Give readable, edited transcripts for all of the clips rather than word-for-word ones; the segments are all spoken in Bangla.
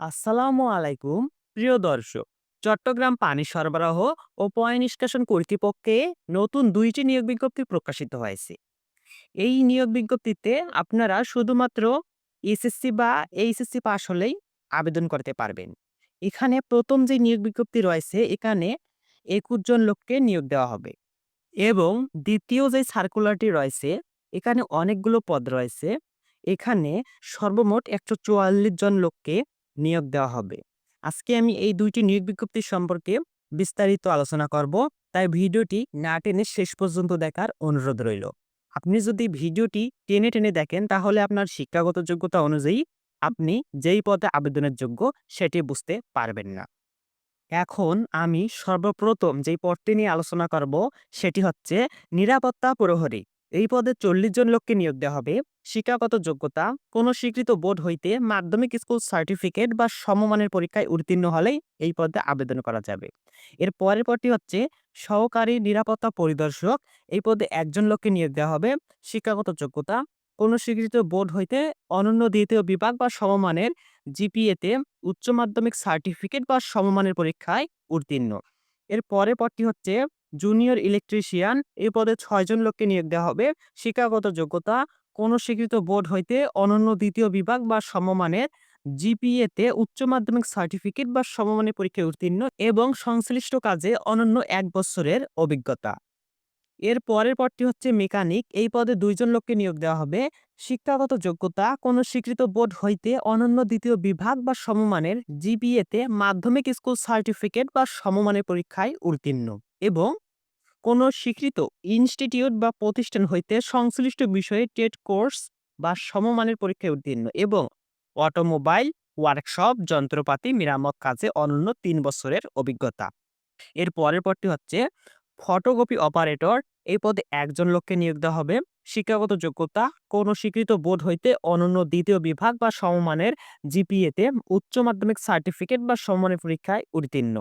আসসালামু আলাইকুম প্রিয় দর্শক। চট্টগ্রাম পানি সরবরাহ ও পয় নিষ্কাশন কর্তৃপক্ষে নতুন ২টি নিয়োগ বিজ্ঞপ্তি প্রকাশিত হয়েছে। এই নিয়োগ বিজ্ঞপ্তিতে আপনারা শুধুমাত্র এসএসসি বা এইচএসসি পাশ হলেই আবেদন করতে পারবেন। এখানে প্রথম যে নিয়োগ বিজ্ঞপ্তি রয়েছে, এখানে ২১ জন লোককে নিয়োগ দেওয়া হবে এবং দ্বিতীয় যে সার্কুলারটি রয়েছে, এখানে অনেকগুলো পদ রয়েছে। এখানে সর্বমোট ১৪৪ জন লোককে নিয়োগ দেওয়া হবে। আজকে আমি এই ২টি নিয়োগ বিজ্ঞপ্তি সম্পর্কে বিস্তারিত আলোচনা করব। তাই ভিডিওটি না টেনে শেষ পর্যন্ত দেখার অনুরোধ রইল। আপনি যদি ভিডিওটি টেনে টেনে দেখেন, তাহলে আপনার শিক্ষাগত যোগ্যতা অনুযায়ী আপনি যেই পদে আবেদনের যোগ্য সেটি বুঝতে পারবেন না। এখন আমি সর্বপ্রথম যেই পদটি নিয়ে আলোচনা করব, সেটি হচ্ছে নিরাপত্তা প্রহরী। এই পদে ৪০ জন লোককে নিয়োগ দেওয়া হবে। শিক্ষাগত যোগ্যতা: কোনো স্বীকৃত বোর্ড হইতে মাধ্যমিক স্কুল সার্টিফিকেট বা সমমানের পরীক্ষায় উত্তীর্ণ হলেই এই পদে আবেদন করা যাবে। এর পরের পদটি হচ্ছে সহকারী নিরাপত্তা পরিদর্শক। এই পদে ১ জন লোককে নিয়োগ দেওয়া হবে। শিক্ষাগত যোগ্যতা: কোনো স্বীকৃত বোর্ড হইতে অনন্য দ্বিতীয় বিভাগ বা সমমানের জিপিএতে উচ্চ মাধ্যমিক সার্টিফিকেট বা সমমানের পরীক্ষায় উত্তীর্ণ। এর পরের পদটি হচ্ছে জুনিয়র ইলেকট্রিশিয়ান। এই পদে ৬ জন লোককে নিয়োগ দেওয়া হবে। শিক্ষাগত যোগ্যতা: কোন স্বীকৃত বোর্ড হইতে অনন্য দ্বিতীয় বিভাগ বা সমমানের জিপিএতে উচ্চ মাধ্যমিক সার্টিফিকেট বা সমমানের পরীক্ষায় উত্তীর্ণ এবং সংশ্লিষ্ট কাজে অনন্য ১ বছরের অভিজ্ঞতা। এর পরের পদটি হচ্ছে মেকানিক। এই পদে ২ জন লোককে নিয়োগ দেওয়া হবে। শিক্ষাগত যোগ্যতা: কোন স্বীকৃত বোর্ড হইতে অনন্য দ্বিতীয় বিভাগ বা সমমানের জিপিএতে মাধ্যমিক স্কুল সার্টিফিকেট বা সমমানের পরীক্ষায় উত্তীর্ণ এবং কোন স্বীকৃত ইনস্টিটিউট বা প্রতিষ্ঠান হইতে সংশ্লিষ্ট বিষয়ে টেট কোর্স বা সমমানের পরীক্ষায় উত্তীর্ণ এবং অটোমোবাইল ওয়ার্কশপ যন্ত্রপাতি মেরামত কাজে অনন্য ৩ বছরের অভিজ্ঞতা। এর পরের পদটি হচ্ছে ফটোকপি অপারেটর। এই পদে ১ জন লোককে নিয়োগ দেওয়া হবে। শিক্ষাগত যোগ্যতা: কোন স্বীকৃত বোর্ড হইতে অনন্য দ্বিতীয় বিভাগ বা সমমানের জিপিএতে উচ্চ মাধ্যমিক সার্টিফিকেট বা সমমানের পরীক্ষায় উত্তীর্ণ।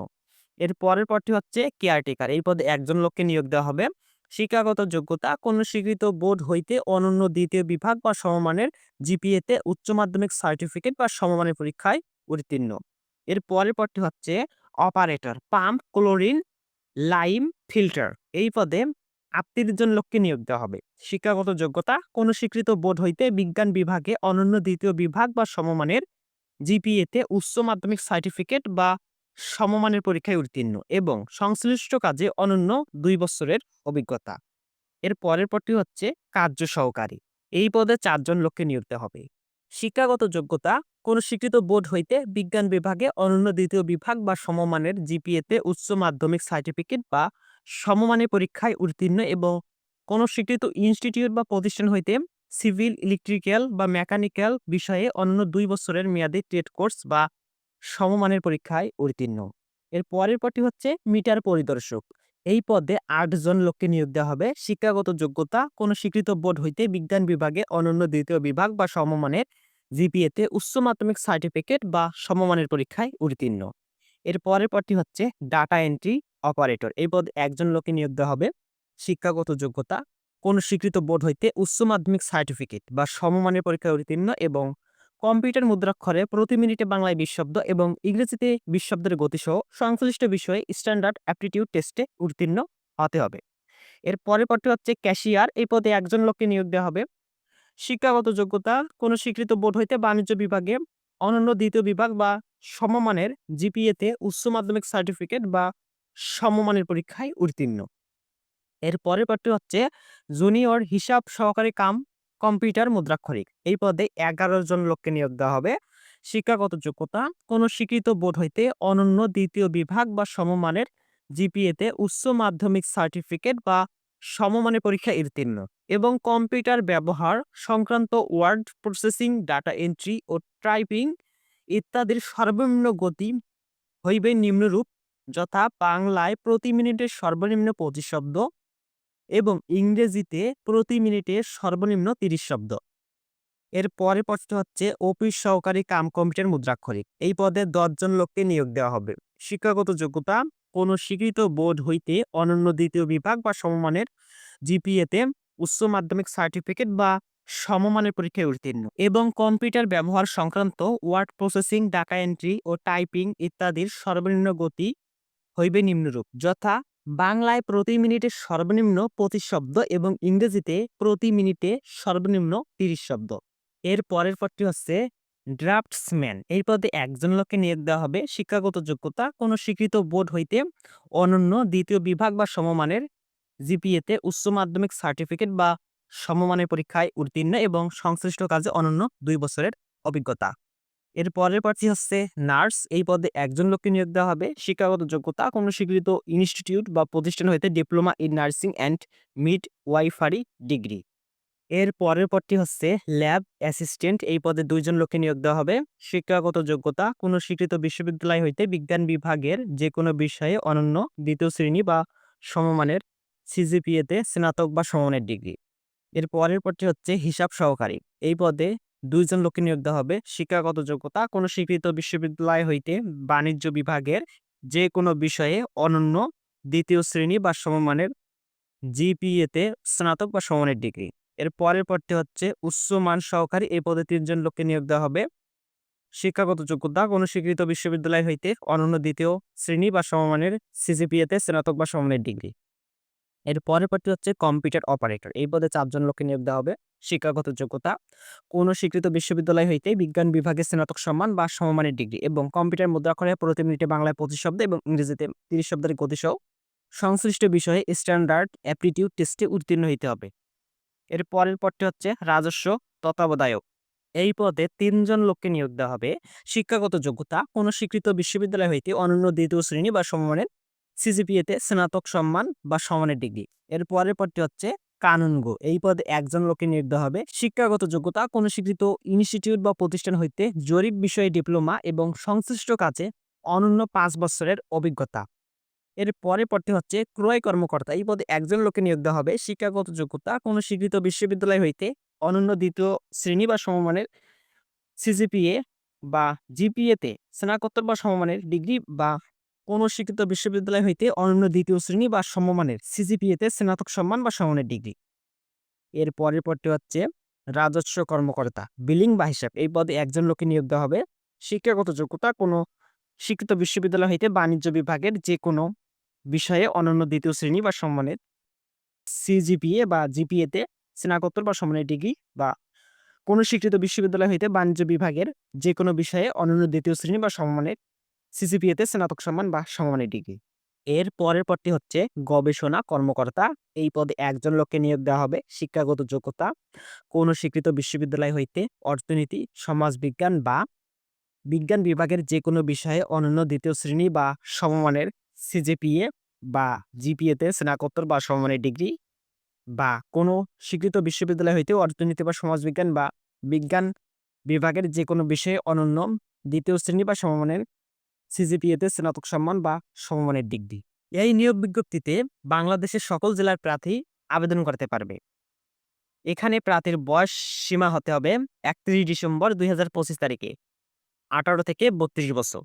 এর পরের পদটি হচ্ছে কেয়ারটেকার। এই পদে ১ জন লোককে নিয়োগ দেওয়া হবে। শিক্ষাগত যোগ্যতা: কোন স্বীকৃত বোর্ড হইতে অনন্য দ্বিতীয় বিভাগ বা সমমানের জিপিএতে উচ্চ মাধ্যমিক সার্টিফিকেট বা সমমানের পরীক্ষায় উত্তীর্ণ। এর পরের পদটি হচ্ছে operator pump, chlorine, lime filter. এই পদে ৩৮ জন লোককে নিয়োগ দেওয়া হবে। শিক্ষাগত যোগ্যতা: কোন স্বীকৃত বোর্ড হইতে বিজ্ঞান বিভাগে অনন্য দ্বিতীয় বিভাগ বা সমমানের জিপিএতে উচ্চ মাধ্যমিক সার্টিফিকেট বা সমমানের পরীক্ষায় উত্তীর্ণ এবং সংশ্লিষ্ট কাজে অনন্য ২ বছরের অভিজ্ঞতা। এর পরের পদটি হচ্ছে কার্য সহকারী। এই পদে ৪ জন লোককে নিয়োগ দেওয়া হবে। শিক্ষাগত যোগ্যতা: কোন স্বীকৃত বোর্ড হইতে বিজ্ঞান বিভাগে অনন্য দ্বিতীয় বিভাগ বা সমমানের জিপিএতে উচ্চ মাধ্যমিক সার্টিফিকেট বা সমমানের পরীক্ষায় উত্তীর্ণ এবং কোন স্বীকৃত ইনস্টিটিউট বা প্রতিষ্ঠান হইতে সিভিল, ইলেকট্রিক্যাল বা মেকানিক্যাল বিষয়ে অনন্য ২ বছরের মেয়াদী ট্রেড কোর্স বা সমমানের পরীক্ষায় উত্তীর্ণ। এর পরের পদটি হচ্ছে মিটার পরিদর্শক। এই পদে ৮ জন লোককে নিয়োগ দেওয়া হবে। শিক্ষাগত যোগ্যতা: কোন স্বীকৃত বোর্ড হইতে বিজ্ঞান বিভাগে অনন্য দ্বিতীয় বিভাগ বা সমমানের জিপিএতে উচ্চ মাধ্যমিক সার্টিফিকেট বা সমমানের পরীক্ষায় উত্তীর্ণ। এর পরের পদটি হচ্ছে ডাটা এন্ট্রি অপারেটর। এই পদে ১ জন লোককে নিয়োগ দেওয়া হবে। শিক্ষাগত যোগ্যতা: কোন স্বীকৃত বোর্ড হইতে উচ্চ মাধ্যমিক সার্টিফিকেট বা সমমানের পরীক্ষায় উত্তীর্ণ এবং কম্পিউটার মুদ্রাক্ষরে প্রতি মিনিটে বাংলায় ২০ শব্দ এবং ইংরেজিতে ২০ শব্দের গতিসহ সংশ্লিষ্ট বিষয়ে স্ট্যান্ডার্ড অ্যাপটিটিউড টেস্টে উত্তীর্ণ হতে হবে। এর পরের পদটি হচ্ছে ক্যাশিয়ার। এই পদে ১ জন লোককে নিয়োগ দেওয়া হবে। শিক্ষাগত যোগ্যতা: কোন স্বীকৃত বোর্ড হইতে বাণিজ্য বিভাগে অনন্য দ্বিতীয় বিভাগ বা সমমানের জিপিএতে উচ্চ মাধ্যমিক সার্টিফিকেট বা সমমানের পরীক্ষায় উত্তীর্ণ। এর পরের পদটি হচ্ছে জুনিয়র হিসাব সহকারী কাম কম্পিউটার মুদ্রাক্ষরিক। এই পদে ১১ জন লোককে নিয়োগ দেওয়া হবে। শিক্ষাগত যোগ্যতা: কোন স্বীকৃত বোর্ড হইতে অনন্য দ্বিতীয় বিভাগ বা সমমানের জিপিএতে উচ্চ মাধ্যমিক সার্টিফিকেট বা সমমানের পরীক্ষায় উত্তীর্ণ এবং কম্পিউটার ব্যবহার সংক্রান্ত ওয়ার্ড প্রসেসিং, ডাটা এন্ট্রি ও টাইপিং ইত্যাদির সর্বনিম্ন গতি হইবে নিম্নরূপ, যথা বাংলায় প্রতি মিনিটে সর্বনিম্ন ২৫ শব্দ এবং ইংরেজিতে প্রতি মিনিটে সর্বনিম্ন ৩০ শব্দ। এর পরের পদটি হচ্ছে অফিস সহকারী কাম কম্পিউটার মুদ্রাক্ষরিক। এই পদে ১০ জন লোককে নিয়োগ দেওয়া হবে। শিক্ষাগত যোগ্যতা: কোন স্বীকৃত বোর্ড হইতে অনন্য দ্বিতীয় বিভাগ বা সমমানের জিপিএতে উচ্চ মাধ্যমিক সার্টিফিকেট বা সমমানের পরীক্ষায় উত্তীর্ণ এবং কম্পিউটার ব্যবহার সংক্রান্ত ওয়ার্ড প্রসেসিং, ডাটা এন্ট্রি ও টাইপিং ইত্যাদির সর্বনিম্ন গতি হইবে নিম্নরূপ, যথা বাংলায় প্রতি মিনিটে সর্বনিম্ন 25 শব্দ এবং ইংরেজিতে প্রতি মিনিটে সর্বনিম্ন 30 শব্দ। এর পরের পদটি হচ্ছে ড্রাফটসম্যান। এই পদে একজন লোককে নিয়োগ দেওয়া হবে। শিক্ষাগত যোগ্যতা কোনো স্বীকৃত বোর্ড হইতে অনন্য দ্বিতীয় বিভাগ বা সমমানের জিপিএতে উচ্চ মাধ্যমিক সার্টিফিকেট বা সমমানের পরীক্ষায় উত্তীর্ণ এবং সংশ্লিষ্ট কাজে অনন্য 2 বছরের অভিজ্ঞতা। এর পরের প্রার্থী হচ্ছে নার্স। এই পদে একজন লোককে নিয়োগ দেওয়া হবে। শিক্ষাগত যোগ্যতা কোনো স্বীকৃত ইনস্টিটিউট বা প্রতিষ্ঠান হইতে diploma in nursing and midwifery degree. এর পরের পদটি হচ্ছে ল্যাব অ্যাসিস্ট্যান্ট। এই পদে 2 জন লোককে নিয়োগ দেওয়া হবে। শিক্ষাগত যোগ্যতা কোনো স্বীকৃত বিশ্ববিদ্যালয় হইতে বিজ্ঞান বিভাগের যে কোনো বিষয়ে অনন্য দ্বিতীয় শ্রেণী বা সমমানের সিজিপিএতে স্নাতক বা সমমানের ডিগ্রি। এর পরের পদটি হচ্ছে হিসাব সহকারী। এই পদে 2 জন লোককে নিয়োগ দেওয়া হবে। শিক্ষাগত যোগ্যতা কোনো স্বীকৃত বিশ্ববিদ্যালয় হইতে বাণিজ্য বিভাগের যে কোনো বিষয়ে অনন্য দ্বিতীয় শ্রেণী বা সমমানের জিপিএতে স্নাতক বা সমমানের ডিগ্রি। এর পরের পদটি হচ্ছে উচ্চমান সহকারী। এই পদে 3 জন লোককে নিয়োগ দেওয়া হবে। শিক্ষাগত যোগ্যতা কোনো স্বীকৃত বিশ্ববিদ্যালয় হইতে অনন্য দ্বিতীয় শ্রেণী বা সমমানের সিজিপিএতে স্নাতক বা সমমানের ডিগ্রি। এর পরের পদটি হচ্ছে কম্পিউটার অপারেটর। এই পদে 4 জন লোককে নিয়োগ দেওয়া হবে। শিক্ষাগত যোগ্যতা কোনো স্বীকৃত বিশ্ববিদ্যালয় হইতে বিজ্ঞান বিভাগে স্নাতক সম্মান বা সমমানের ডিগ্রি এবং কম্পিউটার মুদ্রাক্ষরে প্রতি মিনিটে বাংলায় 25 শব্দ এবং ইংরেজিতে 30 শব্দের গতিসহ সংশ্লিষ্ট বিষয়ে স্ট্যান্ডার্ড অ্যাপটিটিউড টেস্টে উত্তীর্ণ হইতে হবে। এর পরের পদটি হচ্ছে রাজস্ব তত্ত্বাবধায়ক। এই পদে 3 জন লোককে নিয়োগ দেওয়া হবে। শিক্ষাগত যোগ্যতা কোনো স্বীকৃত বিশ্ববিদ্যালয় হইতে অনন্য দ্বিতীয় শ্রেণী বা সমমানের সিজিপিএতে স্নাতক সম্মান বা সমানের ডিগ্রি। এর পরের পদটি হচ্ছে কানুনগো। এই পদে 1 জন লোককে নিয়োগ দেওয়া হবে। শিক্ষাগত যোগ্যতা কোনো স্বীকৃত ইনস্টিটিউট বা প্রতিষ্ঠান হইতে জরিপ বিষয়ে ডিপ্লোমা এবং সংশ্লিষ্ট কাজে অনন্য 5 বছরের অভিজ্ঞতা। এর পরের পদটি হচ্ছে ক্রয় কর্মকর্তা। এই পদে 1 জন লোককে নিয়োগ দেওয়া হবে। শিক্ষাগত যোগ্যতা কোনো স্বীকৃত বিশ্ববিদ্যালয় হইতে অনন্য দ্বিতীয় শ্রেণী বা সমমানের সিজিপিএ বা জিপিএতে স্নাতকোত্তর বা সমমানের ডিগ্রি বা কোনো স্বীকৃত বিশ্ববিদ্যালয় হইতে অনন্য দ্বিতীয় শ্রেণী বা সমমানের সিজিপিএতে স্নাতক সম্মান বা সমমানের ডিগ্রি। এর পরের পদটি হচ্ছে রাজস্ব কর্মকর্তা, বিলিং বা হিসাব। এই পদে 1 জন লোককে নিয়োগ দেওয়া হবে। শিক্ষাগত যোগ্যতা কোনো স্বীকৃত বিশ্ববিদ্যালয় হইতে বাণিজ্য বিভাগের যে কোনো বিষয়ে অনন্য দ্বিতীয় শ্রেণী বা সমমানের সিজিপিএ বা জিপিএতে স্নাতকোত্তর বা সমমানের ডিগ্রি বা কোনো স্বীকৃত বিশ্ববিদ্যালয় হইতে বাণিজ্য বিভাগের যে কোনো বিষয়ে অনন্য দ্বিতীয় শ্রেণী বা সমমানের সিজিপিএতে স্নাতক সম্মান বা সমমানের ডিগ্রি। এর পরের পদটি হচ্ছে গবেষণা কর্মকর্তা। এই পদে 1 জন লোককে নিয়োগ দেওয়া হবে। শিক্ষাগত যোগ্যতা কোনো স্বীকৃত বিশ্ববিদ্যালয় হইতে অর্থনীতি, সমাজবিজ্ঞান বা বিজ্ঞান বিভাগের যে কোনো বিষয়ে অনন্য দ্বিতীয় শ্রেণী বা সমমানের সিজিপিএ বা জিপিএতে স্নাতকোত্তর বা সমমানের ডিগ্রি বা কোনো স্বীকৃত বিশ্ববিদ্যালয় হইতে অর্থনীতি বা সমাজবিজ্ঞান বা বিজ্ঞান বিভাগের যে কোনো বিষয়ে অনন্য দ্বিতীয় শ্রেণী বা সমমানের সিজিপিএতে স্নাতক সম্মান বা সমমানের ডিগ্রি। এই নিয়োগ বিজ্ঞপ্তিতে বাংলাদেশের সকল জেলার প্রার্থী আবেদন করতে পারবে। এখানে প্রার্থীর বয়স সীমা হতে হবে 31 ডিসেম্বর 2025 তারিখে 18 থেকে 32 বছর।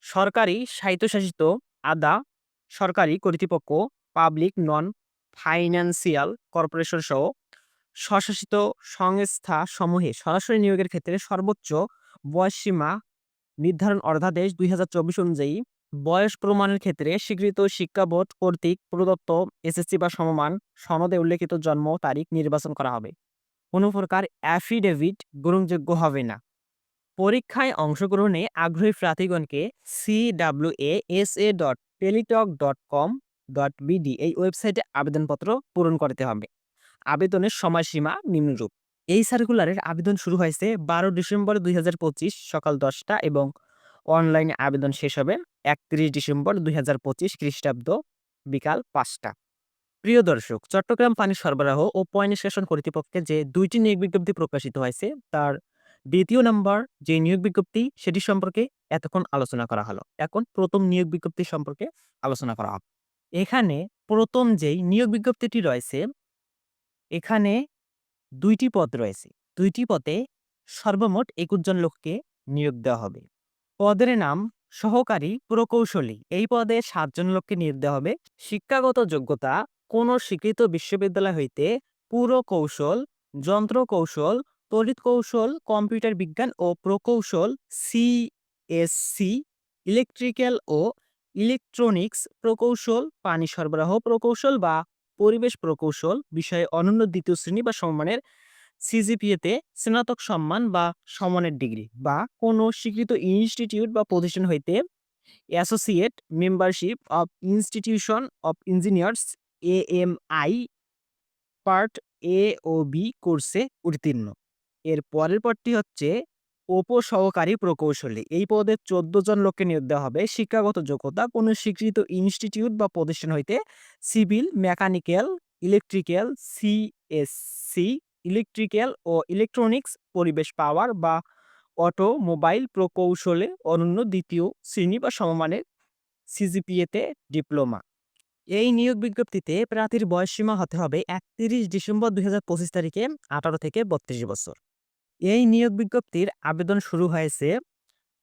সরকারি স্বায়ত্তশাসিত আধা সরকারি কর্তৃপক্ষ, পাবলিক নন ফাইন্যান্সিয়াল কর্পোরেশন সহ স্বশাসিত সংস্থা সমূহে সরাসরি নিয়োগের ক্ষেত্রে সর্বোচ্চ বয়সসীমা নির্ধারণ অধ্যাদেশ 2024 অনুযায়ী বয়স প্রমাণের ক্ষেত্রে স্বীকৃত শিক্ষা বোর্ড কর্তৃক প্রদত্ত এসএসসি বা সমমান সনদে উল্লেখিত জন্ম তারিখ নির্বাচন করা হবে। কোনো প্রকার অ্যাফিডেভিট গ্রহণযোগ্য হবে না। পরীক্ষায় অংশগ্রহণে আগ্রহী প্রার্থীগণকে cwa.telitalk.com.bd এই ওয়েবসাইটে আবেদনপত্র পূরণ করতে হবে। আবেদনের সময়সীমা নিম্নরূপ। এই সার্কুলারের আবেদন শুরু হয়েছে 12 ডিসেম্বর 2025 সকাল 10টা এবং অনলাইনে আবেদন শেষ হবে 31 ডিসেম্বর 2025 খ্রিস্টাব্দ বিকাল 5টা। প্রিয় দর্শক, চট্টগ্রাম পানি সরবরাহ ও পয় নিষ্কাশন কর্তৃপক্ষে যে 2টি নিয়োগ বিজ্ঞপ্তি প্রকাশিত হয়েছে তার দ্বিতীয় নাম্বার যে নিয়োগ বিজ্ঞপ্তি সেটি সম্পর্কে এতক্ষণ আলোচনা করা হলো। এখন প্রথম নিয়োগ বিজ্ঞপ্তি সম্পর্কে আলোচনা করা হবে। এখানে প্রথম যেই নিয়োগ বিজ্ঞপ্তিটি রয়েছে এখানে 2টি পদ রয়েছে। 2টি পদে সর্বমোট 21 জন লোককে নিয়োগ দেওয়া হবে। পদের নাম সহকারী প্রকৌশলী। এই পদে 7 জন লোককে নিয়োগ দেওয়া হবে। শিক্ষাগত যোগ্যতা কোনো স্বীকৃত বিশ্ববিদ্যালয় হইতে পুরকৌশল যন্ত্র কৌশল, তড়িৎ কৌশল, কম্পিউটার বিজ্ঞান ও প্রকৌশল সিএসসি, ইলেকট্রিক্যাল ও ইলেকট্রনিক্স প্রকৌশল, পানি সরবরাহ প্রকৌশল বা পরিবেশ প্রকৌশল বিষয়ে অনন্য দ্বিতীয় শ্রেণী বা সমমানের সিজিপিএতে স্নাতক সম্মান বা সমানের ডিগ্রি বা কোনো স্বীকৃত ইনস্টিটিউট বা প্রতিষ্ঠান হইতে associate membership of institution of engineers AMI part A ও বি কোর্সে উত্তীর্ণ। এর পরের পদটি হচ্ছে উপসহকারী প্রকৌশলী। এই পদে ১৪ জন লোককে নিয়োগ দেওয়া হবে। শিক্ষাগত যোগ্যতা কোনো স্বীকৃত ইনস্টিটিউট বা প্রতিষ্ঠান হইতে civil, mechanical, electrical, CSC, electrical ও ইলেকট্রনিক্স, পরিবেশ পাওয়ার বা অটোমোবাইল প্রকৌশলে অনন্য দ্বিতীয় শ্রেণী বা সমমানের সিজিপিএতে ডিপ্লোমা। এই নিয়োগ বিজ্ঞপ্তিতে প্রার্থীর বয়সসীমা হতে হবে ৩১ ডিসেম্বর ২০২৫ তারিখে ১৮ থেকে ৩২ বছর। এই নিয়োগ বিজ্ঞপ্তির আবেদন শুরু হয়েছে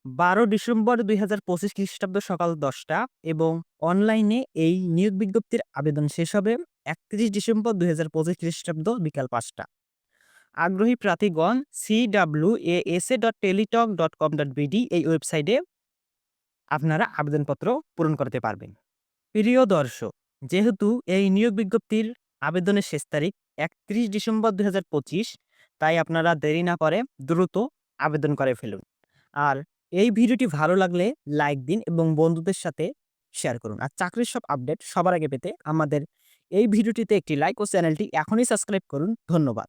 ১২ ডিসেম্বর ২০২৫ খ্রিস্টাব্দ সকাল ১০টা এবং অনলাইনে এই নিয়োগ বিজ্ঞপ্তির আবেদন শেষ হবে ৩১ ডিসেম্বর ২০২৫ খ্রিস্টাব্দ বিকাল ৫টা। আগ্রহী প্রার্থীগণ cwasa.teletalk.com.bd এই ওয়েবসাইটে আপনারা আবেদনপত্র পূরণ করতে পারবেন। প্রিয় দর্শক, যেহেতু এই নিয়োগ বিজ্ঞপ্তির আবেদনের শেষ তারিখ ৩১ ডিসেম্বর ২০২৫, তাই আপনারা দেরি না করে দ্রুত আবেদন করে ফেলুন। আর এই ভিডিওটি ভালো লাগলে লাইক দিন এবং বন্ধুদের সাথে শেয়ার করুন। আর চাকরির সব আপডেট সবার আগে পেতে আমাদের এই ভিডিওটিতে একটি লাইক ও চ্যানেলটি এখনই সাবস্ক্রাইব করুন। ধন্যবাদ।